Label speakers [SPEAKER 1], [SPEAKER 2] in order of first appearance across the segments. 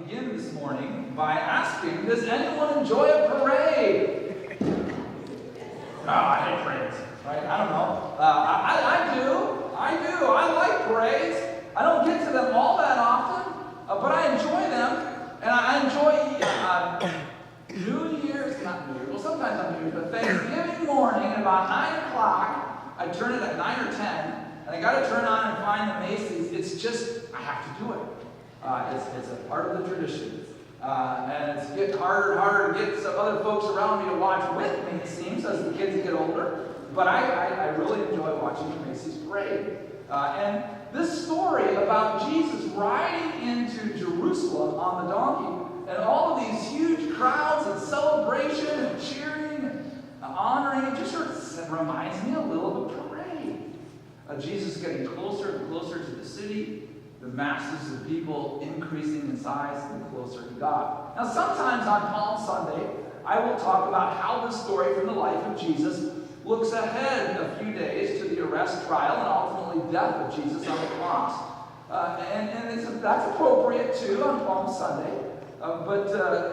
[SPEAKER 1] begin this morning by asking, does anyone enjoy a parade? Oh, I hate parades, right? I don't know. I do. I like parades. I don't get to them all that often, but I enjoy them. And I enjoy New Year's, not New Year's, well, sometimes on New Year's, but Thanksgiving morning at about 9 o'clock, I turn it at 9 or 10, and I got to turn on and find the Macy's. It's just, I have to do it. It's a part of the tradition. And it's getting harder and harder to get some other folks around me to watch with me, it seems, as the kids get older. But I really enjoy watching the Macy's parade. And this story about Jesus riding into Jerusalem on the donkey, and all of these huge crowds and celebration and cheering and honoring, it just sort of reminds me a little of a parade. Jesus getting closer and closer to the city, the masses of people increasing in size the closer he got. Now, sometimes on Palm Sunday, I will talk about how the story from the life of Jesus looks ahead a few days to the arrest, trial, and ultimately death of Jesus on the cross. That's appropriate too on Palm Sunday, but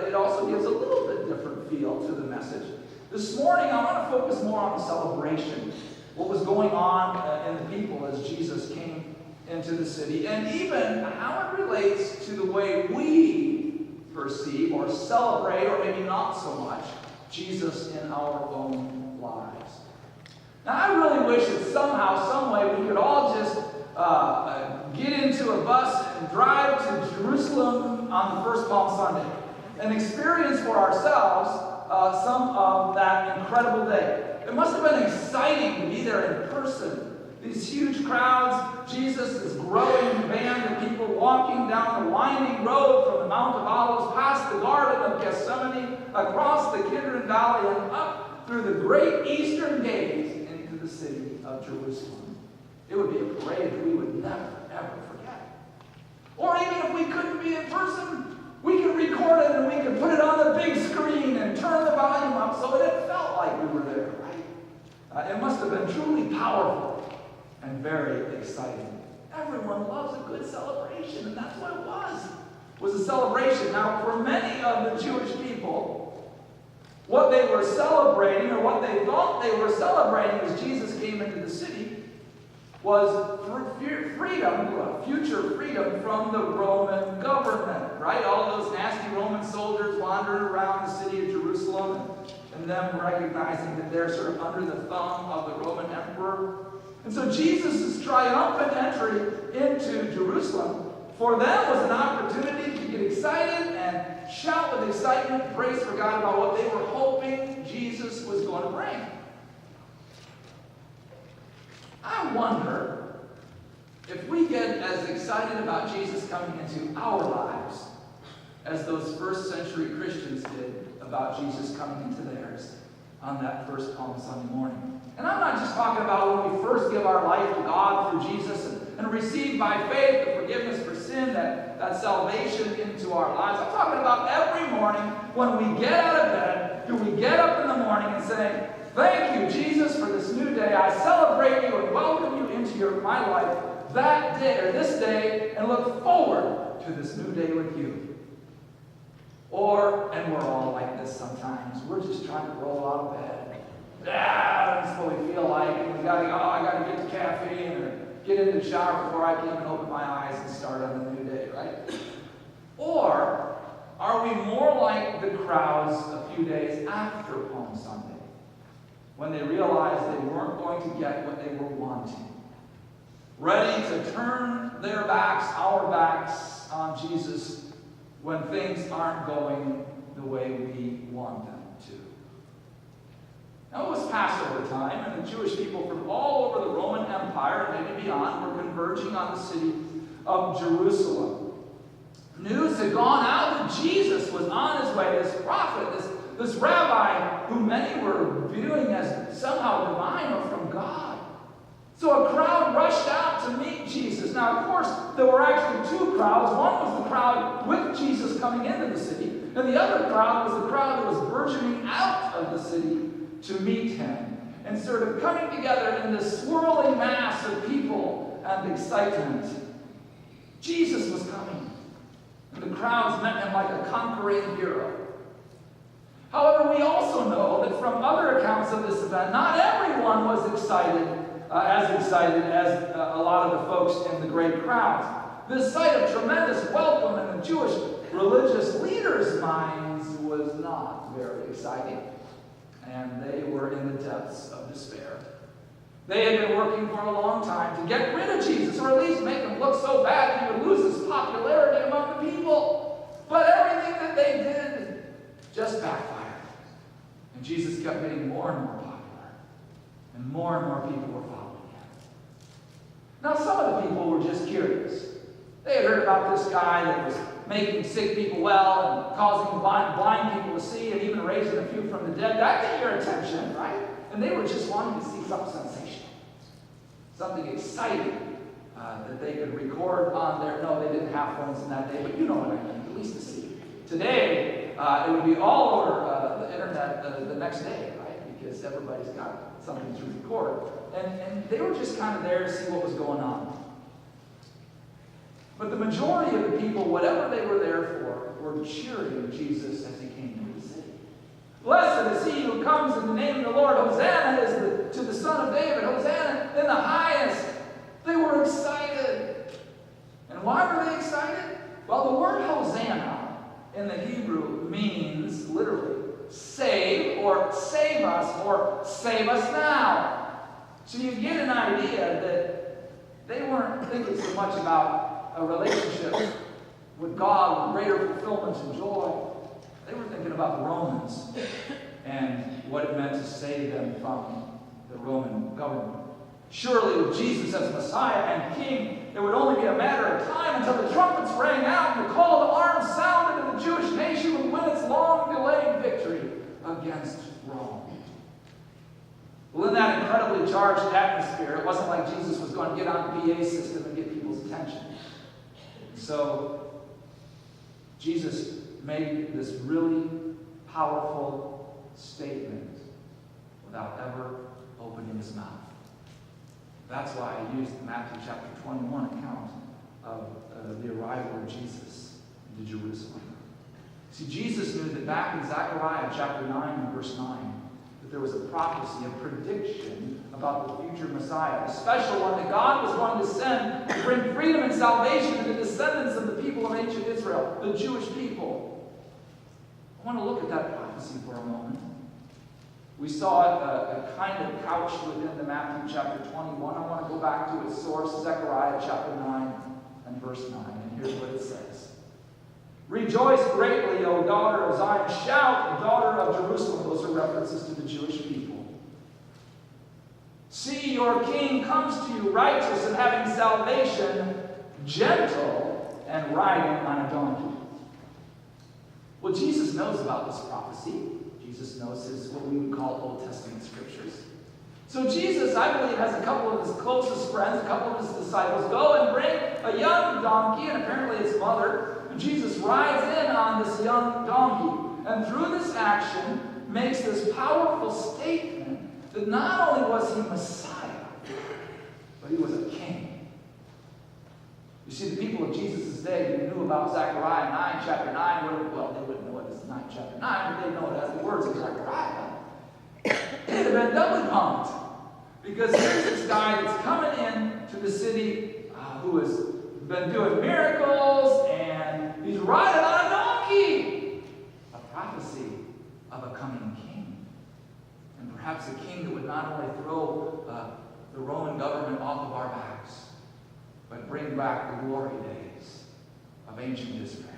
[SPEAKER 1] it also gives a little bit different feel to the message. This morning, I want to focus more on the celebration, what was going on in the people as Jesus came into the city, and even how it relates to the way we perceive or celebrate, or maybe not so much, Jesus in our own lives. Now, I really wish that somehow, some way, we could all just get into a bus and drive to Jerusalem on the first Palm Sunday and experience for ourselves some of that incredible day. It must have been exciting to be there in person. These huge crowds, Jesus, this growing band of people walking down the winding road from the Mount of Olives, past the Garden of Gethsemane, across the Kidron Valley, and up through the great eastern gates into the city of Jerusalem. It would be a parade that we would never, ever forget. Or even if we couldn't be in person, we could record it and we could put it on the big screen and turn the volume up so that it felt like we were there, right? It must have been truly powerful and very exciting. Everyone loves a good celebration, and that's what it was a celebration. Now, for many of the Jewish people, what they were celebrating, or what they thought they were celebrating as Jesus came into the city, was freedom, future freedom from the Roman government, right? All of those nasty Roman soldiers wandering around the city of Jerusalem, and them recognizing that they're sort of under the thumb of the Roman emperor. And so Jesus' triumphant entry into Jerusalem for them was an opportunity to get excited and shout with excitement and praise for God about what they were hoping Jesus was going to bring. I wonder if we get as excited about Jesus coming into our lives as those first century Christians did about Jesus coming into theirs on that first Palm Sunday morning. And I'm not just talking about when we first give our life to God through Jesus and receive by faith the forgiveness for sin, that salvation into our lives. I'm talking about every morning when we get out of bed, do we get up in the morning and say, thank you, Jesus, for this new day. I celebrate you and welcome you into my life that day, or this day, and look forward to this new day with you. And we're all like this sometimes, we're just trying to roll out of bed. That's what we feel like. And we gotta go, I gotta get to caffeine or get into the shower before I can even open my eyes and start on the new day, right? Or are we more like the crowds a few days after Palm Sunday, when they realized they weren't going to get what they were wanting, ready to turn their backs, our backs, on Jesus when things aren't going the way we want them to? Now, it was Passover time, and the Jewish people from all over the Roman Empire, and maybe beyond, were converging on the city of Jerusalem. News had gone out that Jesus was on his way, this prophet, this rabbi, who many were viewing as somehow divine or from God. So a crowd rushed out to meet Jesus. Now, of course, there were actually two crowds. One was the crowd with Jesus coming into the city, and the other crowd was the crowd that was burgeoning out of the city to meet him, and sort of coming together in this swirling mass of people and excitement. Jesus was coming, and the crowd crowds met him like a conquering hero. However, we also know that from other accounts of this event, not everyone was as excited as a lot of the folks in the great crowds. This sight of tremendous welcome in the Jewish religious leaders' minds was not very exciting, and they were in the depths of despair. They had been working for a long time to get rid of Jesus, or at least make him look so bad that he would lose his popularity among the people. But everything that they did just backfired. And Jesus kept getting more and more popular, and more people were following him. Now, some of the people were just curious. They had heard about this guy that was making sick people well and causing blind people to see and even raising a few from the dead. That got your attention, right? And they were just wanting to see something sensational, something exciting that they could record on their... No, they didn't have phones in that day, but you know what I mean, at least to see. Today, it would be all over the internet the next day, right? Because everybody's got something to record. And they were just kind of there to see what was going on. But the majority of the people, whatever they were there for, were cheering Jesus as he came into the city. Blessed is he who comes in the name of the Lord. Hosanna is to the Son of David. Hosanna in the highest. They were excited. And why were they excited? Well, the word Hosanna in the Hebrew means literally save, or save us, or save us now. So you get an idea that they weren't thinking so much about a relationship with God with greater fulfillment and joy. They were thinking about the Romans and what it meant to save them from the Roman government. Surely with Jesus as Messiah and King, it would only be a matter of time until the trumpets rang out and the call to arms sounded and the Jewish nation would win its long-delayed victory against Rome. Well, in that incredibly charged atmosphere, it wasn't like Jesus was going to get on the PA system and get people's attention. So, Jesus made this really powerful statement without ever opening his mouth. That's why I used the Matthew chapter 21 account of the arrival of Jesus into Jerusalem. See, Jesus knew that back in Zechariah chapter 9 and verse 9, that there was a prophecy, a prediction about the future Messiah, a special one that God was going to send to bring freedom and salvation to the descendants of the people of ancient Israel, the Jewish people. I want to look at that prophecy for a moment. We saw it kind of couched within the Matthew chapter 21. I want to go back to its source, Zechariah chapter 9 and verse 9. And here's what it says. Rejoice greatly, O daughter of Zion. Shout, daughter of Jerusalem. Those are references to the Jewish people. See, your king comes to you, righteous and having salvation, gentle and riding on a donkey. Well, Jesus knows about this prophecy. Jesus knows what we would call Old Testament scriptures. So Jesus, I believe, has a couple of his closest friends, a couple of his disciples, go and bring a young donkey, and apparently its mother. And Jesus rides in on this young donkey. And through this action, makes this powerful statement that not only was he Messiah, but he was a king. You see, the people of Jesus' day who knew about Zechariah 9, chapter 9, well, they wouldn't know it as 9, chapter 9, but they know it as the words of Zechariah. They'd have been doubly pumped. Because here's this guy that's coming in to the city who has been doing miracles, and he's riding on a donkey. A prophecy of a coming king. And perhaps a king that would not only throw the Roman government off of our backs, but bring back the glory days of ancient Israel.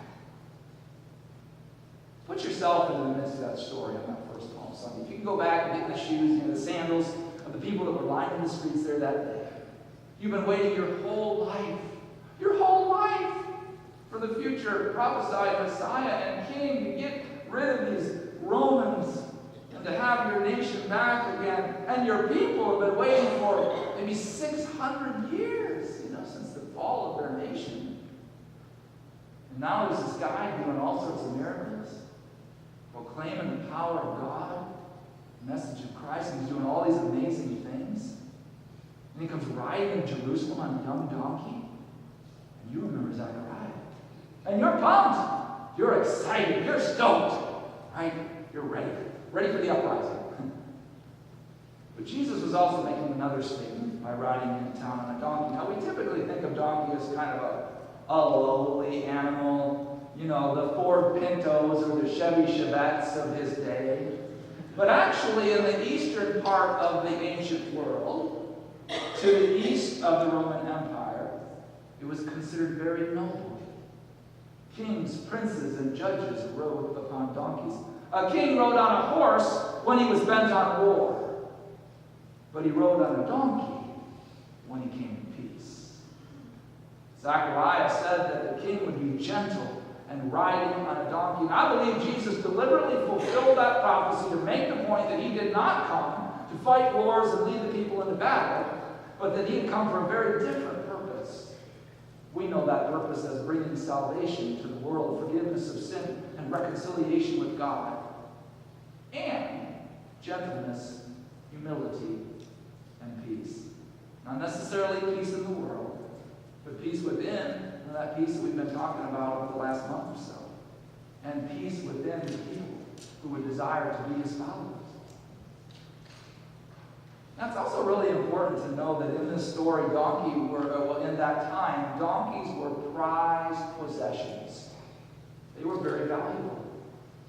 [SPEAKER 1] Put yourself in the midst of that story on that first Palm Sunday. If you can go back and get the shoes and the sandals of the people that were lining the streets there that day. You've been waiting your whole life for the future prophesied Messiah and King to get rid of these Romans and to have your nation back again. And your people have been waiting for maybe 600 years, since the fall of their nation. And now there's this guy doing all sorts of miracles, proclaiming the power of God, the message of Christ, and he's doing all these amazing things. And he comes riding in Jerusalem on a young donkey. And you remember Zechariah. And you're pumped. You're excited. You're stoked. Right? You're ready. Ready for the uprising. But Jesus was also making another statement by riding into town on a donkey. Now, we typically think of donkey as kind of a lowly animal, you know, the Ford Pintos or the Chevy Chevettes of his day. But actually, in the eastern part of the ancient world, to the east of the Roman Empire, it was considered very noble. Kings, princes, and judges rode upon donkeys. A king rode on a horse when he was bent on war. But he rode on a donkey when he came to peace. Zechariah said that the king would be gentle and riding on a donkey. And I believe Jesus deliberately fulfilled that prophecy to make the point that he did not come to fight wars and lead the people into battle, but that he had come for a very different purpose. We know that purpose as bringing salvation to the world, forgiveness of sin, and reconciliation with God, and gentleness, humility, and peace. Not necessarily peace in the world, but peace within, and that peace that we've been talking about over the last month or so. And peace within the people who would desire to be his followers. Now, it's also really important to know that in this story, in that time, donkeys were prized possessions. They were very valuable.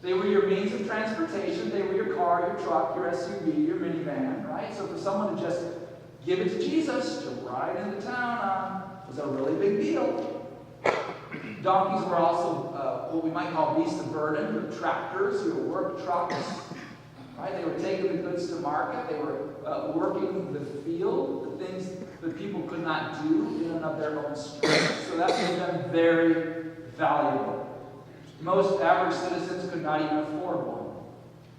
[SPEAKER 1] They were your means of transportation. They were your car, your truck, your SUV, your minivan, right? So for someone to just give it to Jesus to ride into town on was a really big deal. Donkeys were also what we might call beasts of burden, or tractors, or work trucks. Right? They were taking the goods to market. They were working the field, the things that people could not do in and of their own strength. So that made them very valuable. Most average citizens could not even afford one.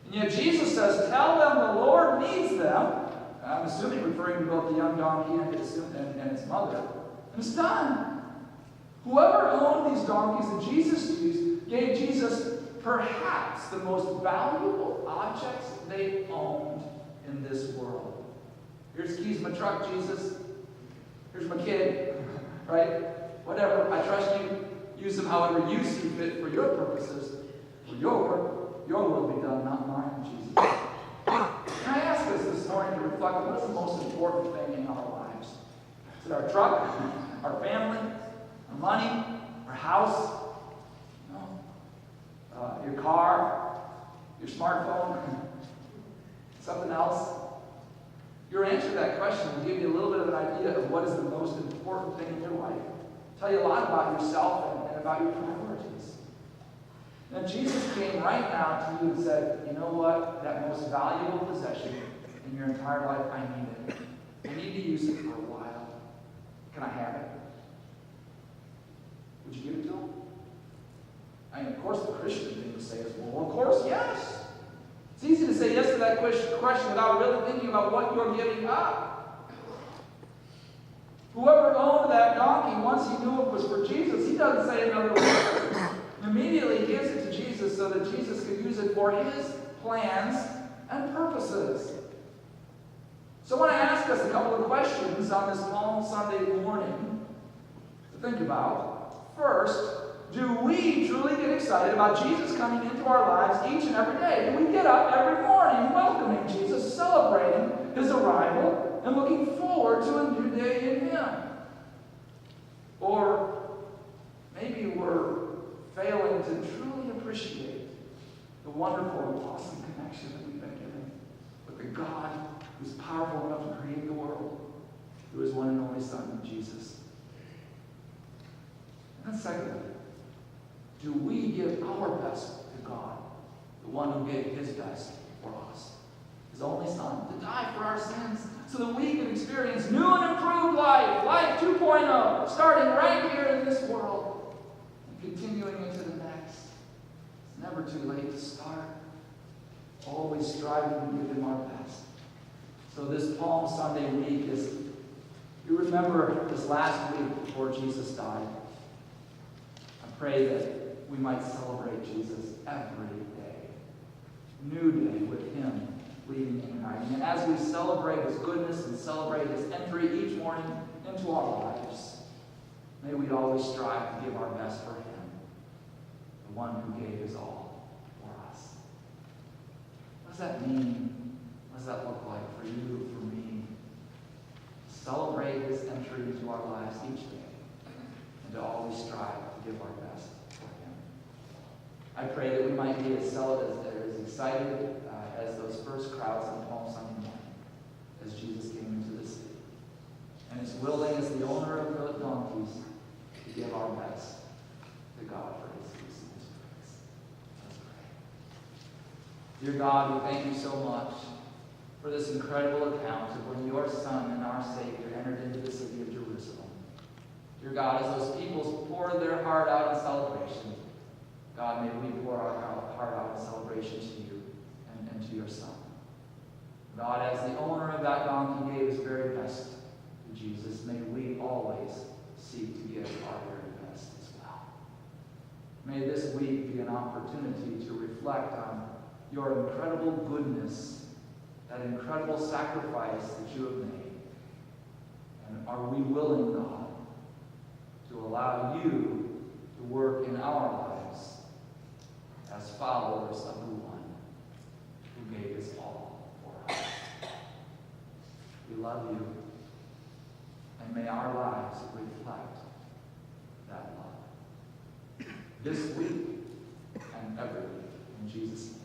[SPEAKER 1] And yet Jesus says, tell them the Lord needs them. I'm assuming referring to both the young donkey and its mother. And it's done. Whoever owned these donkeys that Jesus used gave Jesus perhaps the most valuable objects they owned in this world. Here's the keys to my truck, Jesus. Here's my kid. Right? Whatever. I trust you. Use them however you see fit for your purposes. For your work, your will be done, not mine, Jesus. Can I ask us this morning to reflect on what's the most important thing in our lives? Is it our truck, our family, our money, our house? No. Your car, your smartphone, something else? Your answer to that question will give you a little bit of an idea of what is the most important thing in your life. Tell you a lot about yourself and about your priorities. Now, Jesus came right now to you and said, you know what? That most valuable possession in your entire life, I need it. I need to use it for a while. Can I have it? Would you give it to him? I mean, of course, the Christian thing to say is, well, of course, yes. It's easy to say yes to that question without really thinking about what you're giving up. Whoever owned that donkey, once he knew it was for Jesus, he doesn't say another word. Immediately gives it to Jesus so that Jesus could use it for his plans and purposes. So I want to ask us a couple of questions on this Palm Sunday morning to think about. First, do we truly get excited about Jesus coming into our lives each and every day? Do we get up every morning welcoming Jesus, celebrating his arrival, and looking forward to a new day in him? Or maybe we're failing to truly appreciate the wonderful and awesome connection that we've been given with the God who's powerful enough to create the world through his one and only Son, Jesus. And then secondly, do we give our best to God, the one who gave his best for us, his only Son, to die for our sins so that we can experience new and improved life, life 2.0, starting right here in this world and continuing into the next. It's never too late to start, always striving to give him our best. So this Palm Sunday week is, you remember this last week before Jesus died. I pray that we might celebrate Jesus every day. New day with him leading and guiding. And as we celebrate his goodness and celebrate his entry each morning into our lives, may we always strive to give our best for him, the one who gave his all for us. What does that mean? What does that look like for you, for me? Celebrate his entry into our lives each day and to always strive to give our best for him. I pray that we might be as excited as those first crowds on Palm Sunday morning as Jesus came into the city, and as willing as the owner of the donkeys to give our best to God for his peace and his praise. Let's pray. Dear God, we thank you so much for this incredible account of when your Son and our Savior entered into the city of Jerusalem. Dear God, as those people poured their heart out in celebration, God, may we pour our heart out in celebration to you and to your Son. God, as the owner of that donkey gave his very best to Jesus, may we always seek to give our very best as well. May this week be an opportunity to reflect on your incredible goodness, that incredible sacrifice that you have made. And are we willing, God, to allow you to work in our lives as followers of the one who gave his all for us? We love you, and may our lives reflect that love this week and every week. In Jesus' name.